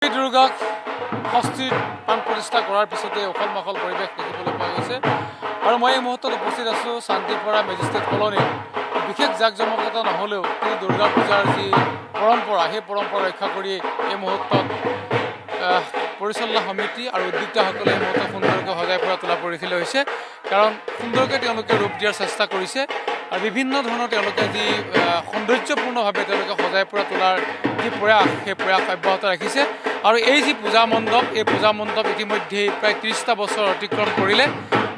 দুৰ্গাক ষষ্ঠীৰ প্ৰাণ প্ৰতিষ্ঠা কৰাৰ পিছতে উখল মাখল পৰিৱেশ দেখিবলৈ পোৱা গৈছে আৰু মই এই মুহূৰ্তত উপস্থিত আছোঁ শান্তিপৰা মেজিষ্ট্ৰেট কলনীত। বিশেষ জাক জমকতা নহ'লেও কিন্তু দুৰ্গা পূজাৰ যি পৰম্পৰা সেই পৰম্পৰা ৰক্ষা কৰি এই মুহূৰ্তত পৰিচালনা সমিতি আৰু উদ্যোক্তাসকলে এই মুহূৰ্তত সুন্দৰকৈ সজাই পৰা তোলা পৰিলক্ষিত হৈছে। কাৰণ সুন্দৰকৈ তেওঁলোকে ৰূপ দিয়াৰ চেষ্টা কৰিছে আৰু বিভিন্ন ধৰণৰ তেওঁলোকে যি সৌন্দৰ্যপূৰ্ণভাৱে তেওঁলোকে সজাই পৰা তোলাৰ যি প্ৰয়াস সেই প্ৰয়াস অব্যাহত ৰাখিছে। আৰু এই যি পূজা মণ্ডপ এই পূজা মণ্ডপ ইতিমধ্যেই প্ৰায় 30টা বছৰ অতিক্ৰম কৰিলে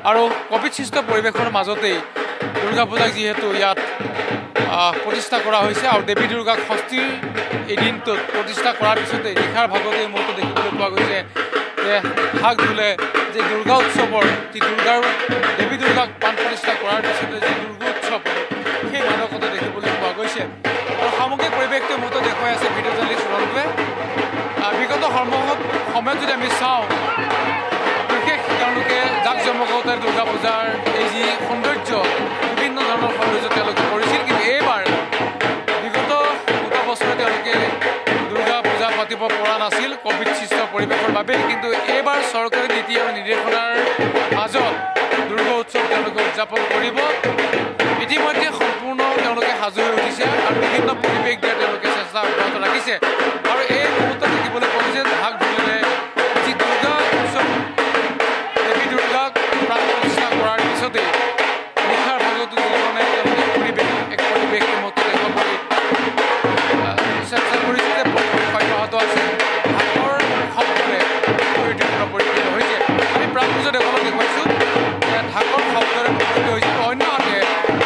আৰু কভিডসৃষ্ট পৰিৱেশৰ মাজতেই দুৰ্গা পূজাক যিহেতু ইয়াত প্ৰতিষ্ঠা কৰা হৈছে আৰু দেৱী দুৰ্গাক ষষ্ঠীৰ এই দিনটোত প্ৰতিষ্ঠা কৰাৰ পিছতে নিশাৰ ভাগতে এই মুহূৰ্তত দেখিবলৈ পোৱা গৈছে যে হাক ধুলে যে দুৰ্গা উৎসৱৰ যি দেৱী দুৰ্গাক প্ৰাণ প্ৰতিষ্ঠা কৰাৰ পিছতে যি দুৰ্গা উৎসৱ সেই মাদকতা দেখিবলৈ পোৱা গৈছে। আৰু সামগ্ৰিক পৰিৱেশটো মুহূৰ্তত দেখুৱাই আছে ভিডিঅ' জাৰ্নেলিষ্ট ৰন্টুৱে। বিগত সময়ত যদি আমি চাওঁ বিশেষ তেওঁলোকে জাক জমকতাৰ দুৰ্গা পূজাৰ এই যি সৌন্দৰ্য বিভিন্ন ধৰণৰ সৌন্দৰ্য তেওঁলোকে কৰিছিল, কিন্তু এইবাৰ বিগত দুটা বছৰে তেওঁলোকে দুৰ্গা পূজা পাতিব পৰা নাছিল কভিডসৃষ্ট পৰিৱেশৰ বাবে। কিন্তু এইবাৰ চৰকাৰী নীতি আৰু নিৰ্দেশনাৰ মাজত দুৰ্গা উৎসৱ তেওঁলোকে উদযাপন কৰিব। ইতিমধ্যে সম্পূৰ্ণ তেওঁলোকে সাজু হৈ উঠিছে আৰু বিভিন্ন পৰিৱেশ দিয়াৰ তেওঁলোকে চেষ্টা অব্যাহত ৰাখিছে। আৰু এই মুহূৰ্তত দেখিবলৈ পোৱা গৈছে হাক ধৰিলে যি দুৰ্গা উৎসৱ দেৱী দুৰ্গাক প্ৰাণ প্ৰতিষ্ঠা কৰাৰ পিছতেই নিশাৰ ভাগতো যিধৰণে তেওঁলোকে এক পৰিৱেশ মুহূৰ্তত দেখুৱাবলৈ চেষ্টা কৰিছে যে অব্যাহত আছে হাতৰ শব্দৰে পৰিলক্ষিত হৈছে। আমি প্ৰাণ পূজা দেশলৈ দেখুৱাইছোঁ যে ঢাকৰ শব্দৰে পৰিলক্ষিত হৈছে। অন্যহাতে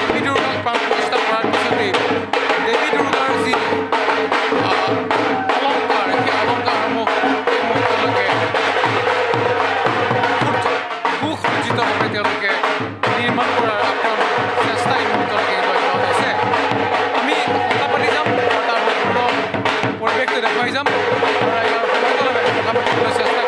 দেৱী দুৰ্গাক প্ৰাণ প্ৰতিষ্ঠা কৰাৰ পিছতেই দেৱী দুৰ্গাৰ যি অলংকাৰ সেই অলংকাৰসমূহ এই মুহূৰ্তলৈকে সুসজ্জিতভাৱে তেওঁলোকে নিৰ্মাণ কৰাৰ চেষ্টা এই মুহূৰ্তলৈকে অব্যাহত আছে। আমি কথা পাতি যাম আৰু তাৰ সম্পূৰ্ণ পৰিৱেশটো দেখুৱাই যাম আৰু ইয়াৰ কথা পাতিবলৈ চেষ্টা